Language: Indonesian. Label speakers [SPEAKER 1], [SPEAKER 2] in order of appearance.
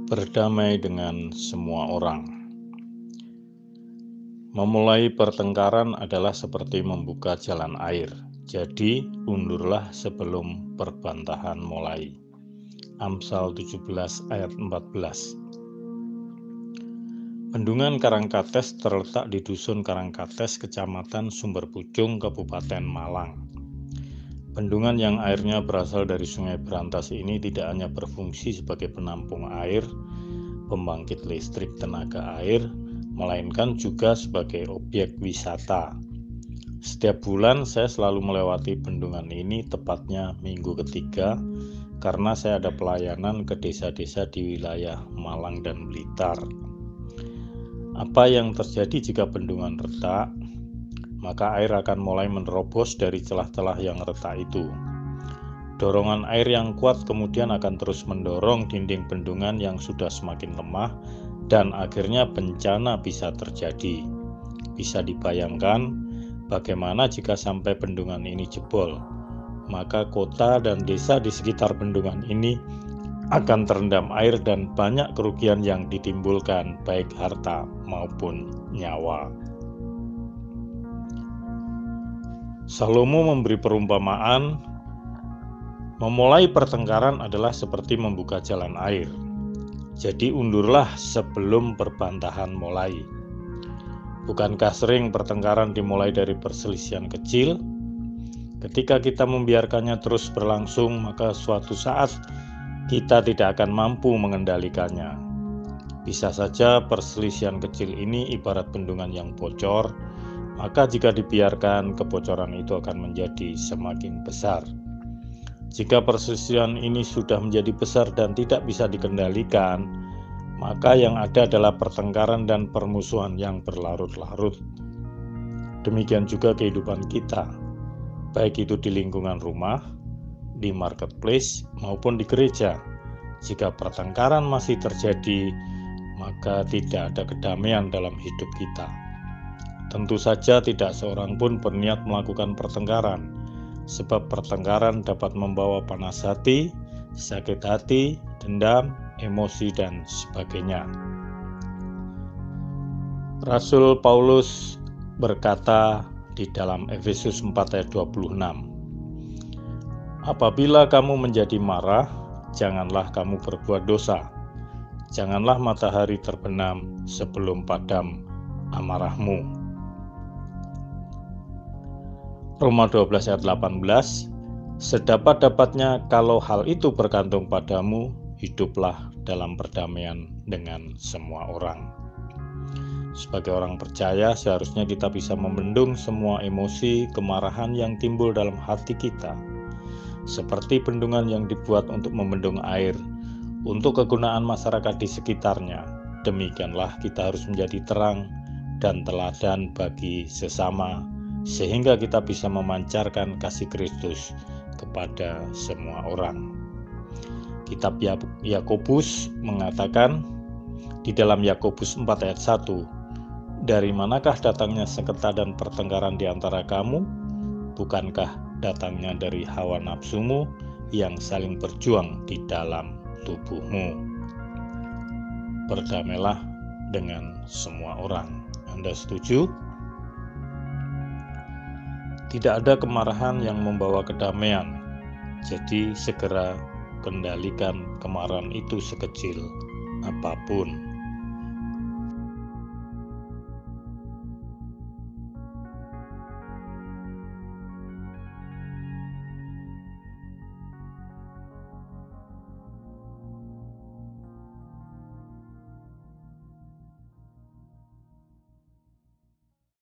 [SPEAKER 1] Berdamai dengan semua orang. Memulai pertengkaran adalah seperti membuka jalan air. Jadi, undurlah sebelum perbantahan mulai. Amsal 17 ayat 14. Bendungan Karangkates terletak di Dusun Karangkates, Kecamatan Sumber Pucung, Kabupaten Malang. Bendungan yang airnya berasal dari Sungai Berantas ini tidak hanya berfungsi sebagai penampung air, pembangkit listrik tenaga air, melainkan juga sebagai objek wisata. Setiap bulan saya selalu melewati bendungan ini, tepatnya minggu ketiga, karena saya ada pelayanan ke desa-desa di wilayah Malang dan Blitar. Apa yang terjadi jika bendungan retak? Maka air akan mulai menerobos dari celah-celah yang retak itu. Dorongan air yang kuat kemudian akan terus mendorong dinding bendungan yang sudah semakin lemah, dan akhirnya bencana bisa terjadi. Bisa dibayangkan bagaimana jika sampai bendungan ini jebol, maka kota dan desa di sekitar bendungan ini akan terendam air dan banyak kerugian yang ditimbulkan, baik harta maupun nyawa. Salomo memberi perumpamaan, memulai pertengkaran adalah seperti membuka jalan air. Jadi undurlah sebelum perbantahan mulai. Bukankah sering pertengkaran dimulai dari perselisihan kecil? Ketika kita membiarkannya terus berlangsung, maka suatu saat kita tidak akan mampu mengendalikannya. Bisa saja perselisihan kecil ini ibarat bendungan yang bocor, maka jika dibiarkan, kebocoran itu akan menjadi semakin besar. Jika perselisihan ini sudah menjadi besar dan tidak bisa dikendalikan, maka yang ada adalah pertengkaran dan permusuhan yang berlarut-larut. Demikian juga kehidupan kita, baik itu di lingkungan rumah, di marketplace, maupun di gereja. Jika pertengkaran masih terjadi, maka tidak ada kedamaian dalam hidup kita. Tentu saja tidak seorang pun berniat melakukan pertengkaran, sebab pertengkaran dapat membawa panas hati, sakit hati, dendam, emosi, dan sebagainya. Rasul Paulus berkata di dalam Efesus 4 ayat 26, apabila kamu menjadi marah, janganlah kamu berbuat dosa. Janganlah matahari terbenam sebelum padam amarahmu. Roma 12 ayat 18, sedapat-dapatnya kalau hal itu bergantung padamu, hiduplah dalam perdamaian dengan semua orang. Sebagai orang percaya, seharusnya kita bisa membendung semua emosi, kemarahan yang timbul dalam hati kita. Seperti bendungan yang dibuat untuk membendung air, untuk kegunaan masyarakat di sekitarnya. Demikianlah kita harus menjadi terang dan teladan bagi sesama, sehingga kita bisa memancarkan kasih Kristus kepada semua orang. Kitab Yakobus mengatakan di dalam Yakobus 4 ayat 1, dari manakah datangnya sengketa dan pertengkaran di antara kamu? Bukankah datangnya dari hawa nafsumu yang saling berjuang di dalam tubuhmu? Berdamailah dengan semua orang. Anda setuju? Tidak ada kemarahan yang membawa kedamaian, jadi segera kendalikan kemarahan itu sekecil apapun.